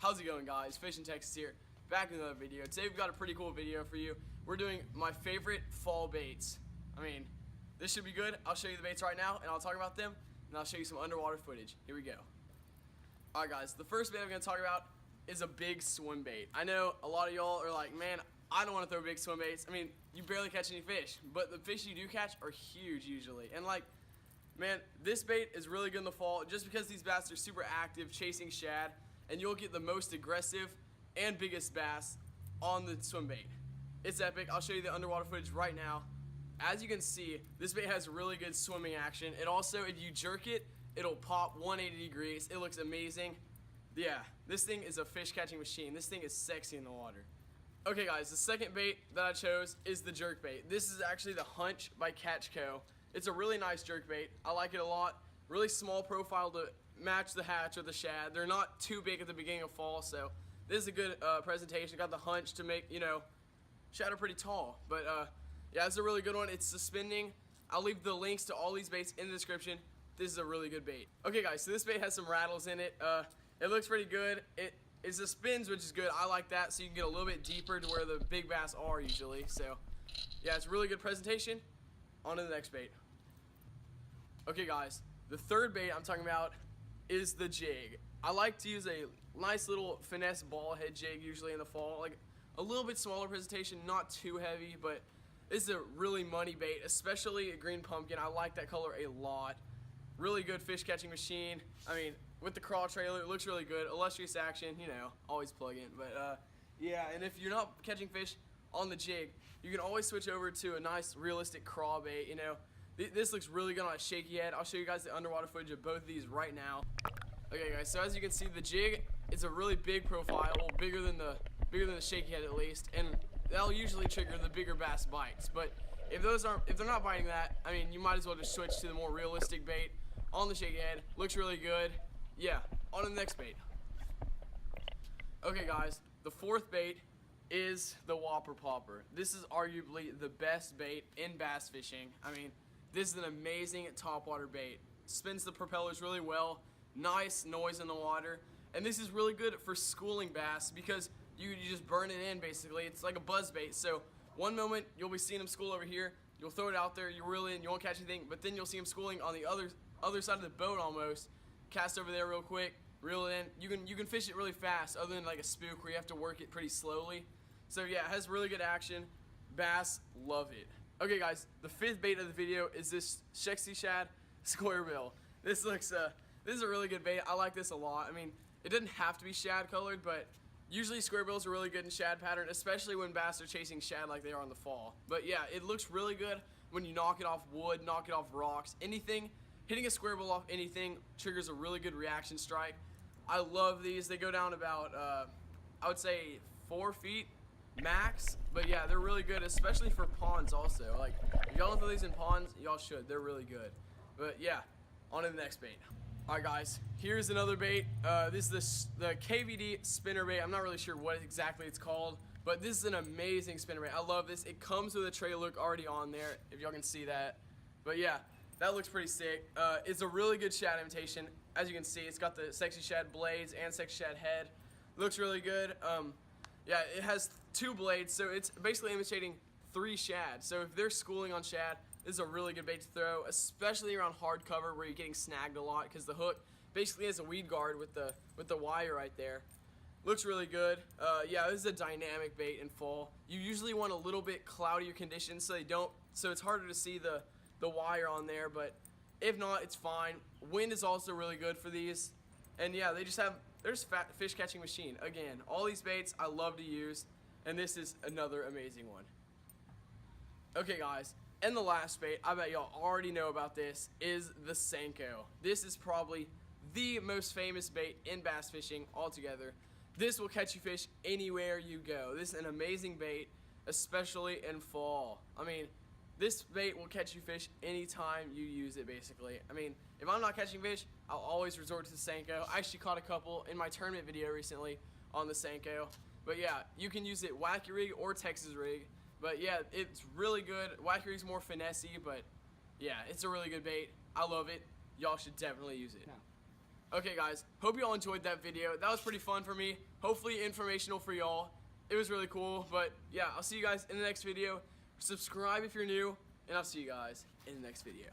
How's it going, guys? Fishing Texas here, back with another video. Today we've got a pretty cool video for you. We're doing my favorite fall baits. I mean, this should be good. I'll show you the baits right now and I'll talk about them and I'll show you some underwater footage. Here we go. Alright guys, the first bait I'm going to talk about is a big swim bait. I know a lot of y'all are like, man, I don't want to throw big swim baits. I mean, you barely catch any fish, but the fish you do catch are huge usually. And like, man, this bait is really good in the fall just because these bass are super active chasing shad, and you'll get the most aggressive and biggest bass on the swim bait. It's epic. I'll show you the underwater footage right now. As you can see, this bait has really good swimming action. It also, if you jerk it, it'll pop 180 degrees. It looks amazing. Yeah, this thing is a fish catching machine. This thing is sexy in the water. Okay guys, the second bait that I chose is the jerk bait. This is actually the Hunch by Catch Co. It's a really nice jerk bait. I like it a lot. Really small profile to match the hatch or the shad. They're not too big at the beginning of fall, so this is a good presentation. Got the Hunch to make, you know, shad are pretty tall. But yeah, it's a really good one. It's suspending. I'll leave the links to all these baits in the description. This is a really good bait. Okay guys, so this bait has some rattles in it. It looks pretty good. It suspends, which is good. I like that, so you can get a little bit deeper to where the big bass are usually. So yeah, it's a really good presentation. On to the next bait. Okay guys, the third bait I'm talking about is the jig. I like to use a nice little finesse ball head jig usually in the fall, like a little bit smaller presentation, not too heavy, but this is a really money bait, especially a green pumpkin. I like that color a lot. Really good fish catching machine. I mean, with the crawl trailer, it looks really good. Illustrious action, you know, always plug in. But yeah, and if you're not catching fish on the jig, you can always switch over to a nice realistic crawl bait. You know, this looks really good on a shaky head. I'll show you guys the underwater footage of both of these right now. Okay guys, so as you can see, the jig is a really big profile, well, bigger than the shaky head at least, and that'll usually trigger the bigger bass bites. But if they're not biting that, I mean, you might as well just switch to the more realistic bait on the shaky head. Looks really good. Yeah, on to the next bait. Okay guys, the fourth bait is the Whopper Popper. This is arguably the best bait in bass fishing. I mean, this is an amazing topwater bait. Spins the propellers really well, nice noise in the water, and this is really good for schooling bass because you just burn it in basically. It's like a buzz bait. So one moment you'll be seeing them school over here, you'll throw it out there, you reel in, you won't catch anything, but then you'll see them schooling on the other side of the boat almost. Cast over there real quick, reel it in. You can fish it really fast, other than like a spook where you have to work it pretty slowly. So yeah, it has really good action. Bass love it. Okay guys, the fifth bait of the video is this sexy shad square bill. This is a really good bait. I like this a lot. I mean, it doesn't have to be shad colored, but usually square bills are really good in shad pattern, especially when bass are chasing shad like they are in the fall. But yeah, it looks really good when you knock it off wood, knock it off rocks, anything. Hitting a square bill off anything triggers a really good reaction strike. I love these. They go down about, I would say 4 feet max. But yeah, they're really good, especially for ponds also. Like, if y'all don't throw these in ponds, y'all should. They're really good. But yeah, on to the next bait. Alright guys, here's another bait. This is the KVD spinner bait. I'm not really sure what exactly it's called, but this is an amazing spinner bait. I love this. It comes with a trailer hook already on there, if y'all can see that. But yeah, that looks pretty sick. It's a really good shad imitation. As you can see, it's got the sexy shad blades and sexy shad head. Looks really good. Yeah, it has 2 blades, so it's basically imitating 3 shad. So if they're schooling on shad, this is a really good bait to throw, especially around hard cover where you're getting snagged a lot because the hook basically has a weed guard with the wire right there. Looks really good. Yeah, this is a dynamic bait in fall. You usually want a little bit cloudier conditions so it's harder to see the wire on there, but if not, it's fine. Wind is also really good for these. And yeah, they're just fat fish catching machine. Again, all these baits I love to use, and this is another amazing one. Okay guys, and the last bait, I bet y'all already know about this, is the Senko. This is probably the most famous bait in bass fishing altogether. This will catch you fish anywhere you go. This is an amazing bait, especially in fall. I mean, this bait will catch you fish anytime you use it, basically. I mean, if I'm not catching fish, I'll always resort to the Senko. I actually caught a couple in my tournament video recently on the Senko. But yeah, you can use it wacky rig or Texas rig. But yeah, it's really good. Wacky rig's more finessey, but yeah, it's a really good bait. I love it. Y'all should definitely use it. Okay guys, hope you all enjoyed that video. That was pretty fun for me. Hopefully informational for y'all. It was really cool, but yeah, I'll see you guys in the next video. Subscribe if you're new, and I'll see you guys in the next video.